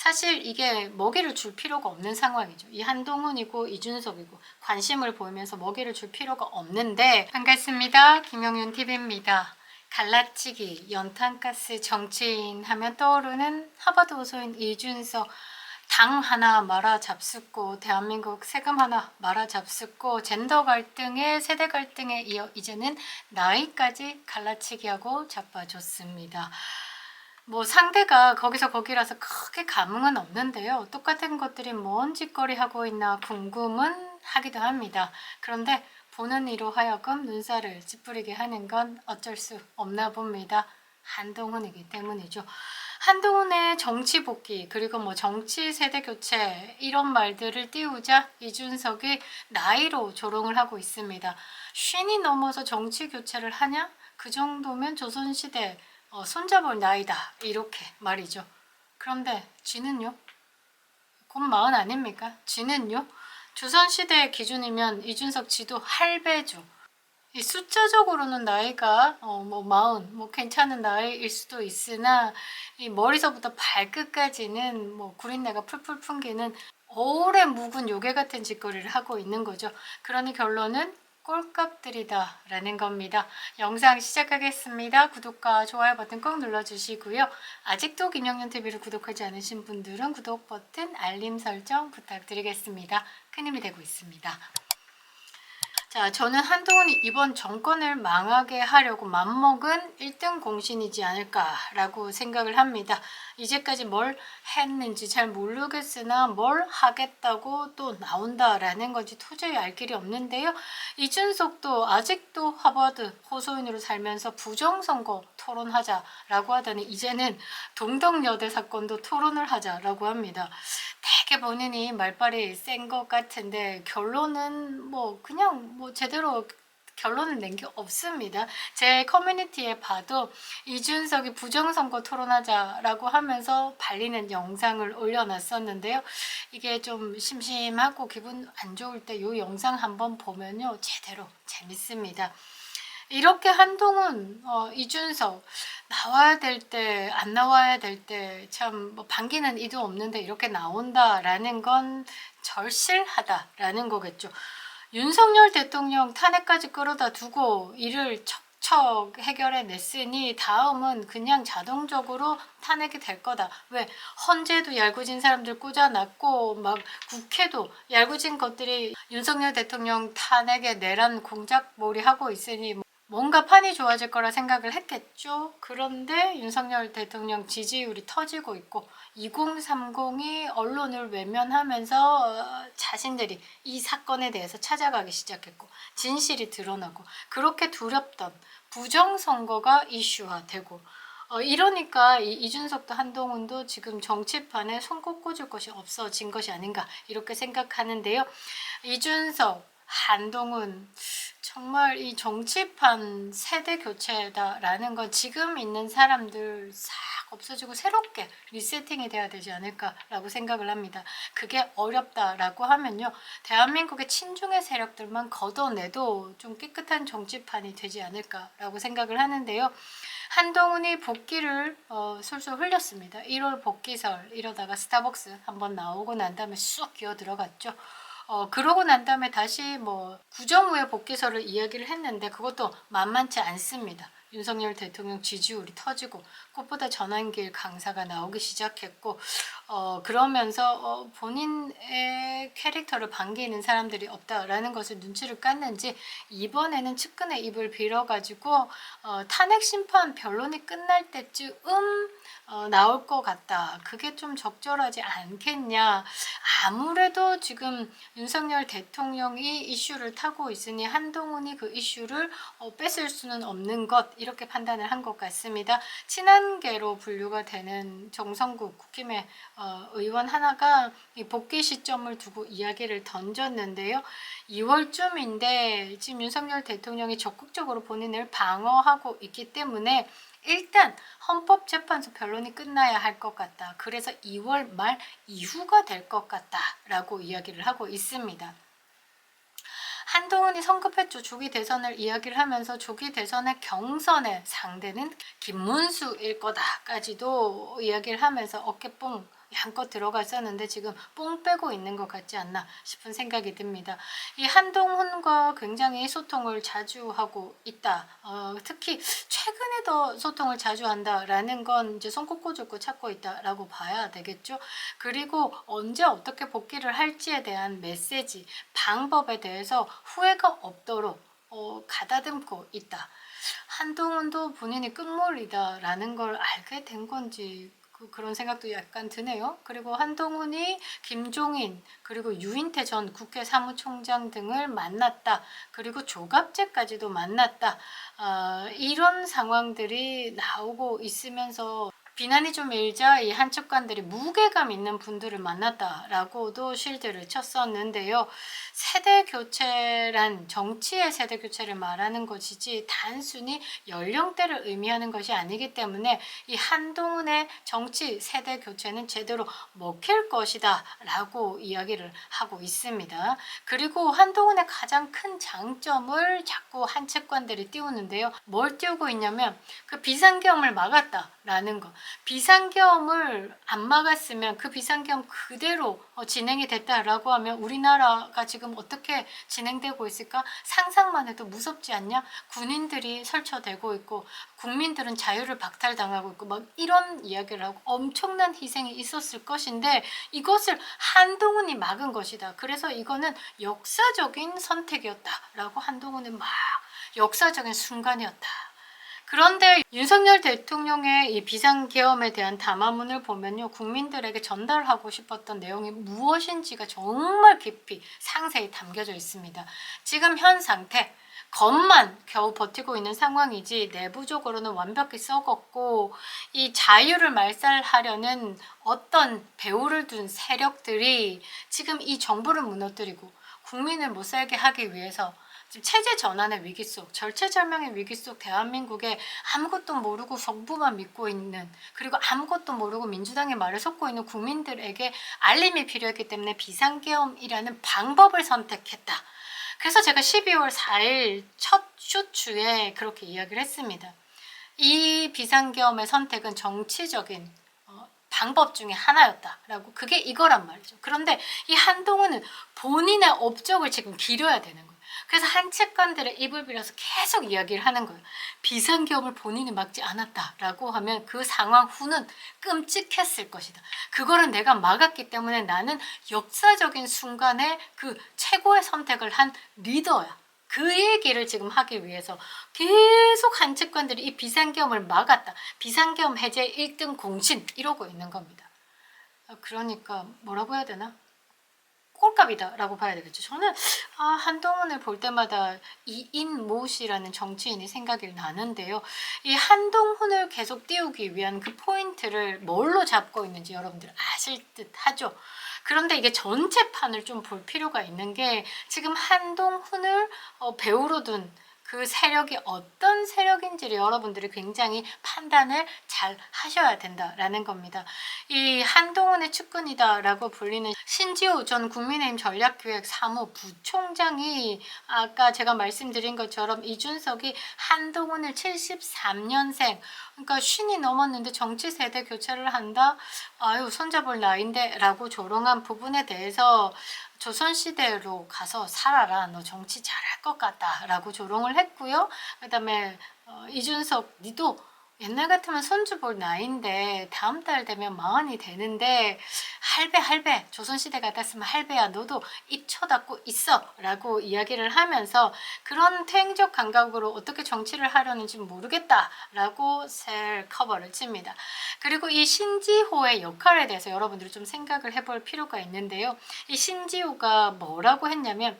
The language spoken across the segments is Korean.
사실 이게 먹이를 줄 필요가 없는 상황이죠. 이 한동훈이고 이준석이고 관심을 보이면서 먹이를 줄 필요가 없는데. 반갑습니다. 김영윤 TV입니다. 갈라치기, 연탄가스, 정치인 하면 떠오르는 하버드 호소인 이준석. 당 하나 말아 잡숫고 대한민국 세금 하나 말아 잡숫고 젠더 갈등에 세대 갈등에 이어 이제는 나이까지 갈라치기하고 자빠졌습니다. 뭐 상대가 거기서 거기라서 크게 감흥은 없는데요. 똑같은 것들이 뭔 짓거리 하고 있나 궁금은 하기도 합니다. 그런데 보는 이로 하여금 눈살을 찌푸리게 하는 건 어쩔 수 없나 봅니다. 한동훈이기 때문이죠. 한동훈의 정치 복귀 그리고 뭐 정치 세대 교체 이런 말들을 띄우자 이준석이 나이로 조롱을 하고 있습니다. 쉰이 넘어서 정치 교체를 하냐? 그 정도면 조선시대 손잡을 나이다 이렇게 말이죠. 그런데 쥐는요? 곧 마흔 아닙니까? 쥐는요? 조선시대 기준이면 이준석 쥐도 할배죠. 이 숫자적으로는 나이가 뭐 마흔 뭐 괜찮은 나이일 수도 있으나 이 머리서부터 발끝까지는 뭐 구린내가 풀풀 풍기는 오래 묵은 요괴 같은 짓거리를 하고 있는 거죠. 그러니 결론은 꼴값들이다 라는 겁니다. 영상 시작하겠습니다. 구독과 좋아요 버튼 꼭 눌러주시고요. 아직도 김영윤 TV를 구독하지 않으신 분들은 구독 버튼 알림 설정 부탁드리겠습니다. 큰 힘이 되고 있습니다. 자, 저는 한동훈이 이번 정권을 망하게 하려고 맘먹은 1등 공신이지 않을까라고 생각을 합니다. 이제까지 뭘 했는지 잘 모르겠으나 뭘 하겠다고 또 나온다라는 건지 도저히 알 길이 없는데요. 이준석도 아직도 하버드 호소인으로 살면서 부정선거 토론하자라고 하더니 이제는 동덕여대 사건도 토론을 하자라고 합니다. 되게 본인이 말빨이 센 것 같은데 결론은 뭐 그냥 뭐 제대로 결론을 낸 게 없습니다. 제 커뮤니티에 봐도 이준석이 부정선거 토론하자라고 하면서 발리는 영상을 올려놨었는데요. 이게 좀 심심하고 기분 안 좋을 때 이 영상 한번 보면요 제대로 재밌습니다. 이렇게 한동훈, 이준석 나와야 될 때, 안 나와야 될 때 참 뭐 반기는 이도 없는데 이렇게 나온다라는 건 절실하다라는 거겠죠. 윤석열 대통령 탄핵까지 끌어다 두고 이를 척척 해결해 냈으니 다음은 그냥 자동적으로 탄핵이 될 거다. 왜? 헌재도 얄궂은 사람들 꽂아놨고 막 국회도 얄궂은 것들이 윤석열 대통령 탄핵에 내란 공작몰이 하고 있으니 뭔가 판이 좋아질 거라 생각을 했겠죠. 그런데 윤석열 대통령 지지율이 터지고 있고 2030이 언론을 외면하면서 자신들이 이 사건에 대해서 찾아가기 시작했고 진실이 드러나고 그렇게 두렵던 부정선거가 이슈화되고 이러니까 이준석도 한동훈도 지금 정치판에 손 꽂을 것이 없어진 것이 아닌가 이렇게 생각하는데요. 이준석, 한동훈 정말 이 정치판 세대 교체다라는 건 지금 있는 사람들 싹 없어지고 새롭게 리세팅이 돼야 되지 않을까라고 생각을 합니다. 그게 어렵다라고 하면요. 대한민국의 친중의 세력들만 걷어내도 좀 깨끗한 정치판이 되지 않을까라고 생각을 하는데요. 한동훈이 복귀를 술술 흘렸습니다. 1월 복귀설 이러다가 스타벅스 한번 나오고 난 다음에 쑥 기어 들어갔죠. 그러고 난 다음에 다시 뭐 구정 후에 복귀설을 이야기를 했는데 그것도 만만치 않습니다. 윤석열 대통령 지지율이 터지고 꽃보다 전환길 강사가 나오기 시작했고 그러면서 본인의 캐릭터를 반기는 사람들이 없다라는 것을 눈치를 깠는지 이번에는 측근의 입을 빌어가지고 탄핵 심판 변론이 끝날 때쯤 나올 것 같다. 그게 좀 적절하지 않겠냐. 아무래도 지금 윤석열 대통령이 이슈를 타고 있으니 한동훈이 그 이슈를 뺏을 수는 없는 것 이렇게 판단을 한 것 같습니다. 친한계로 분류가 되는 정성국 국힘의 의원 하나가 이 복귀 시점을 두고 이야기를 던졌는데요. 2월쯤인데 지금 윤석열 대통령이 적극적으로 본인을 방어하고 있기 때문에 일단 헌법재판소 변론이 끝나야 할 것 같다. 그래서 2월 말 이후가 될 것 같다라고 이야기를 하고 있습니다. 한동훈이 성급했죠. 조기 대선을 이야기를 하면서 조기 대선의 경선의 상대는 김문수일 거다까지도 이야기를 하면서 어깨뽕 양껏 들어가 있었는데 지금 뽕 빼고 있는 것 같지 않나 싶은 생각이 듭니다. 이 한동훈과 굉장히 소통을 자주 하고 있다. 특히 최근에 더 소통을 자주 한다라는 건 이제 손 꼽고 줍고 찾고 있다라고 봐야 되겠죠. 그리고 언제 어떻게 복귀를 할지에 대한 메시지, 방법에 대해서 후회가 없도록 가다듬고 있다. 한동훈도 본인이 끝물이다라는 걸 알게 된 건지 그런 생각도 약간 드네요. 그리고 한동훈이 김종인 그리고 유인태 전 국회 사무총장 등을 만났다. 그리고 조갑제까지도 만났다. 이런 상황들이 나오고 있으면서 비난이 좀 일자 이 한측관들이 무게감 있는 분들을 만났다라고도 실드를 쳤었는데요. 세대교체란 정치의 세대교체를 말하는 것이지 단순히 연령대를 의미하는 것이 아니기 때문에 이 한동훈의 정치 세대교체는 제대로 먹힐 것이다 라고 이야기를 하고 있습니다. 그리고 한동훈의 가장 큰 장점을 자꾸 한측관들이 띄우는데요. 뭘 띄우고 있냐면 그 비상계엄을 막았다라는 거. 비상계엄을 안 막았으면 그 비상계엄 그대로 진행이 됐다라고 하면 우리나라가 지금 어떻게 진행되고 있을까 상상만 해도 무섭지 않냐? 군인들이 설쳐되고 있고 국민들은 자유를 박탈당하고 있고 막 이런 이야기를 하고 엄청난 희생이 있었을 것인데 이것을 한동훈이 막은 것이다. 그래서 이거는 역사적인 선택이었다라고 한동훈은 막 역사적인 순간이었다. 그런데 윤석열 대통령의 이 비상계엄에 대한 담화문을 보면요. 국민들에게 전달하고 싶었던 내용이 무엇인지가 정말 깊이 상세히 담겨져 있습니다. 지금 현 상태, 겉만 겨우 버티고 있는 상황이지 내부적으로는 완벽히 썩었고 이 자유를 말살하려는 어떤 배후를 둔 세력들이 지금 이 정부를 무너뜨리고 국민을 못 살게 하기 위해서 지금 체제 전환의 위기 속, 절체절명의 위기 속 대한민국에 아무것도 모르고 정부만 믿고 있는 그리고 아무것도 모르고 민주당의 말을 쏟고 있는 국민들에게 알림이 필요했기 때문에 비상계엄이라는 방법을 선택했다. 그래서 제가 12월 4일 첫 슈츠에 그렇게 이야기를 했습니다. 이 비상계엄의 선택은 정치적인 방법 중에 하나였다라고 그게 이거란 말이죠. 그런데 이 한동훈은 본인의 업적을 지금 기려야 되는 거예요. 그래서 한측관들의 입을 빌어서 계속 이야기를 하는 거예요. 비상계엄을 본인이 막지 않았다라고 하면 그 상황 후는 끔찍했을 것이다. 그거를 내가 막았기 때문에 나는 역사적인 순간에 그 최고의 선택을 한 리더야. 그 얘기를 지금 하기 위해서 계속 한측관들이 이 비상계엄을 막았다. 비상계엄 해제 1등 공신 이러고 있는 겁니다. 그러니까 뭐라고 해야 되나? 꼴값이다 라고 봐야 되겠죠. 저는 한동훈을 볼 때마다 이인모 씨라는 정치인이 생각이 나는데요. 이 한동훈을 계속 띄우기 위한 그 포인트를 뭘로 잡고 있는지 여러분들 아실 듯 하죠. 그런데 이게 전체 판을 좀 볼 필요가 있는 게 지금 한동훈을 배우로 둔 그 세력이 어떤 세력인지를 여러분들이 굉장히 판단을 잘 하셔야 된다라는 겁니다. 이 한동훈의 측근이다라고 불리는 신지호 전 국민의힘 전략기획 사무부총장이 아까 제가 말씀드린 것처럼 이준석이 한동훈을 73년생 그러니까 50이 넘었는데 정치 세대 교체를 한다? 아유 손잡을 나이인데 라고 조롱한 부분에 대해서 조선시대로 가서 살아라 너 정치 잘할 것 같다 라고 조롱을 했고요. 그 다음에 이준석 니도 옛날 같으면 손주 볼 나이인데 다음 달 되면 40이 되는데 할배 조선시대 같았으면 할배야 너도 입 쳐닫고 있어 라고 이야기를 하면서 그런 퇴행적 감각으로 어떻게 정치를 하려는지 모르겠다 라고 셀 커버를 칩니다. 그리고 이 신지호의 역할에 대해서 여러분들이 좀 생각을 해볼 필요가 있는데요. 이 신지호가 뭐라고 했냐면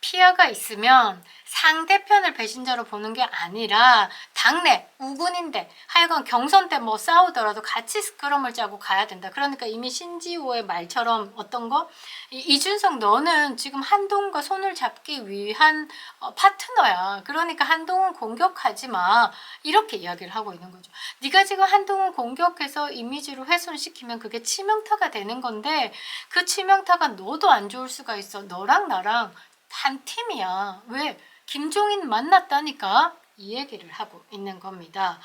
피해가 있으면 상대편을 배신자로 보는 게 아니라 당내 우군인데 하여간 경선 때 뭐 싸우더라도 같이 스크럼을 짜고 가야 된다. 그러니까 이미 신지호의 말처럼 어떤 거? 이준석 너는 지금 한동훈과 손을 잡기 위한 파트너야. 그러니까 한동훈 공격하지 마. 이렇게 이야기를 하고 있는 거죠. 네가 지금 한동훈 공격해서 이미지를 훼손시키면 그게 치명타가 되는 건데 그 치명타가 너도 안 좋을 수가 있어. 너랑 나랑 한 팀이야. 왜? 김종인 만났다니까 이 얘기를 하고 있는 겁니다.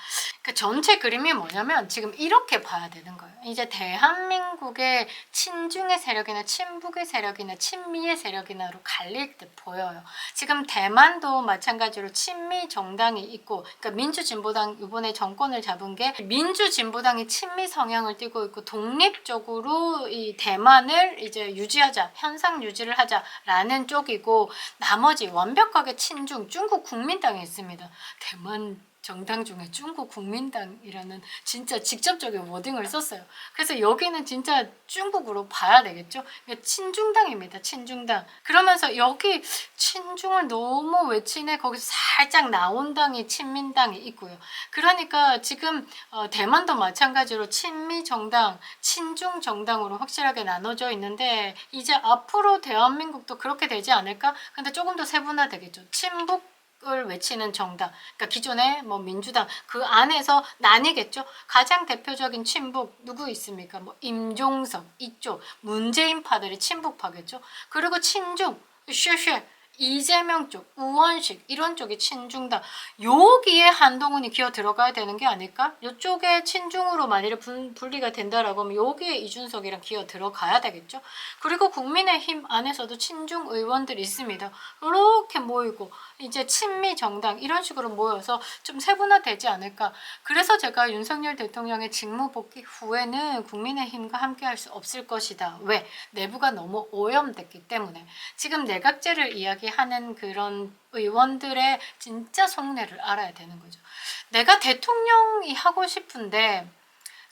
그 전체 그림이 뭐냐면 지금 이렇게 봐야 되는 거예요. 이제 대한민국의 친중의 세력이나 친북의 세력이나 친미의 세력이나로 갈릴 때 보여요. 지금 대만도 마찬가지로 친미 정당이 있고, 그러니까 민주진보당 이번에 정권을 잡은 게 민주진보당이 친미 성향을 띠고 있고, 독립적으로 이 대만을 이제 유지하자, 현상 유지를 하자라는 쪽이고, 나머지 완벽하게 친중 중국 국민당이 있습니다. 대만 정당 중에 중국 국민당이라는 진짜 직접적인 워딩을 썼어요. 그래서 여기는 진짜 중국으로 봐야 되겠죠. 친중당입니다. 친중당. 그러면서 여기 친중을 너무 외치네. 거기서 살짝 나온 당이 친민당이 있고요. 그러니까 지금 대만도 마찬가지로 친미 정당, 친중 정당으로 확실하게 나눠져 있는데, 이제 앞으로 대한민국도 그렇게 되지 않을까? 근데 조금 더 세분화되겠죠. 친북 을 외치는 정당, 그러니까 기존의 뭐 민주당 그 안에서 나뉘겠죠. 가장 대표적인 친북 누구 있습니까? 뭐 임종석 이쪽 문재인파들이 친북파겠죠. 그리고 친중 쉐쉐 이재명 쪽 우원식 이런 쪽이 친중당, 여기에 한동훈이 기어 들어가야 되는 게 아닐까? 이쪽에 친중으로 만일에 분리가 된다라고 하면 여기에 이준석이랑 기어 들어가야 되겠죠. 그리고 국민의힘 안에서도 친중 의원들이 있습니다. 이렇게 모이고 이제 친미 정당 이런 식으로 모여서 좀 세분화되지 않을까. 그래서 제가 윤석열 대통령의 직무 복귀 후에는 국민의힘과 함께 할 수 없을 것이다. 왜? 내부가 너무 오염됐기 때문에. 지금 내각제를 이야기하는 그런 의원들의 진짜 속내를 알아야 되는 거죠. 내가 대통령이 하고 싶은데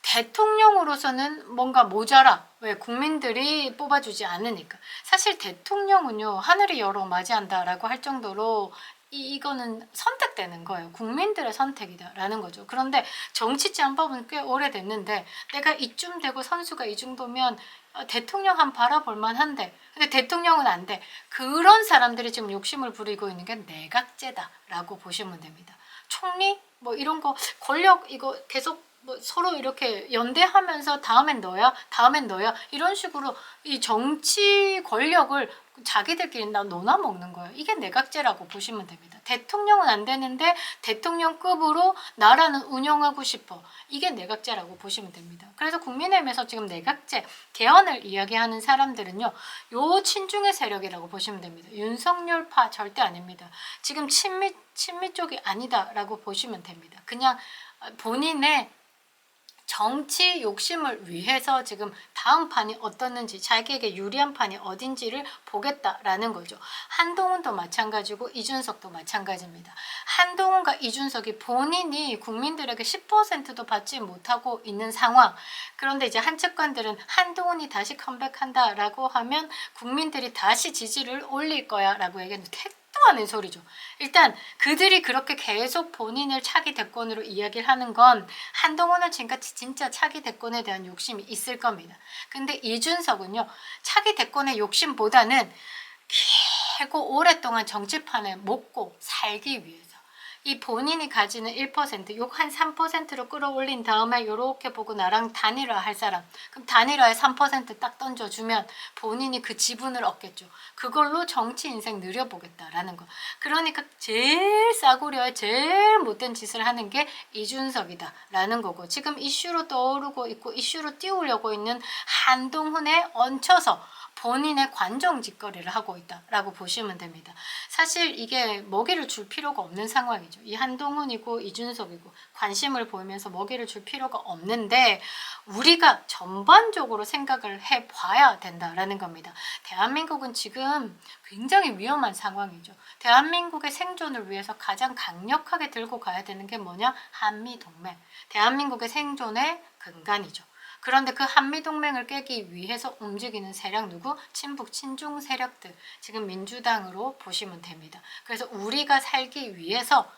대통령으로서는 뭔가 모자라. 왜? 국민들이 뽑아주지 않으니까. 사실 대통령은요, 하늘이 열어 맞이한다라고 할 정도로 이거는 선택되는 거예요. 국민들의 선택이다라는 거죠. 그런데 정치 짬밥은 꽤 오래됐는데 내가 이쯤 되고 선수가 이 정도면 대통령 한 바라볼 만한데, 근데 대통령은 안 돼. 그런 사람들이 지금 욕심을 부리고 있는 게 내각제다라고 보시면 됩니다. 총리 뭐 이런 거 권력 이거 계속 뭐 서로 이렇게 연대하면서 다음엔 너야, 다음엔 너야 이런 식으로 이 정치 권력을 자기들끼리 나눠 먹는 거예요. 이게 내각제라고 보시면 됩니다. 대통령은 안 되는데 대통령급으로 나라는 운영하고 싶어. 이게 내각제라고 보시면 됩니다. 그래서 국민의힘에서 지금 내각제 개헌을 이야기하는 사람들은요, 요 친중의 세력이라고 보시면 됩니다. 윤석열파 절대 아닙니다. 지금 친미 쪽이 아니다라고 보시면 됩니다. 그냥 본인의 정치 욕심을 위해서 지금 다음 판이 어떻는지, 자기에게 유리한 판이 어딘지를 보겠다라는 거죠. 한동훈도 마찬가지고 이준석도 마찬가지입니다. 한동훈과 이준석이 본인이 국민들에게 10%도 받지 못하고 있는 상황. 그런데 이제 한측관들은 한동훈이 다시 컴백한다라고 하면 국민들이 다시 지지를 올릴 거야 라고 얘기했는데 하는 소리죠. 일단 그들이 그렇게 계속 본인을 차기 대권으로 이야기를 하는 건 한동훈은 지금까지 진짜 차기 대권에 대한 욕심이 있을 겁니다. 근데 이준석은요, 차기 대권의 욕심보다는 길고 오랫동안 정치판에 먹고 살기 위해서 이 본인이 가지는 1%, 욕 한 3%로 끌어올린 다음에 요렇게 보고 나랑 단일화 할 사람, 그럼 단일화에 3%딱 던져주면 본인이 그 지분을 얻겠죠. 그걸로 정치 인생 누려보겠다라는 거. 그러니까 제일 싸구려에 제일 못된 짓을 하는 게 이준석이다라는 거고, 지금 이슈로 떠오르고 있고 이슈로 띄우려고 있는 한동훈에 얹혀서 본인의 관정짓거리를 하고 있다라고 보시면 됩니다. 사실 이게 먹이를 줄 필요가 없는 상황이죠. 이 한동훈이고 이준석이고 관심을 보이면서 먹이를 줄 필요가 없는데 우리가 전반적으로 생각을 해봐야 된다라는 겁니다. 대한민국은 지금 굉장히 위험한 상황이죠. 대한민국의 생존을 위해서 가장 강력하게 들고 가야 되는 게 뭐냐? 한미동맹. 대한민국의 생존의 근간이죠. 그런데 그 한미동맹을 깨기 위해서 움직이는 세력 누구? 친북, 친중 세력들. 지금 민주당으로 보시면 됩니다. 그래서 우리가 살기 위해서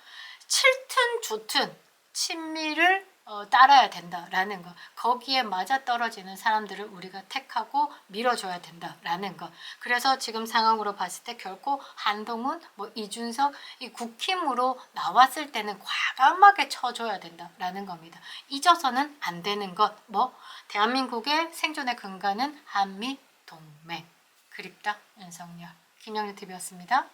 칠튼 좋든 친미를 따라야 된다라는 거. 거기에 맞아떨어지는 사람들을 우리가 택하고 밀어줘야 된다라는 거. 그래서 지금 상황으로 봤을 때 결코 한동훈, 뭐 이준석, 이 국힘으로 나왔을 때는 과감하게 쳐줘야 된다라는 겁니다. 잊어서는 안 되는 것. 뭐 대한민국의 생존의 근간은 한미 동맹. 그립다 윤석열. 김영유TV였습니다.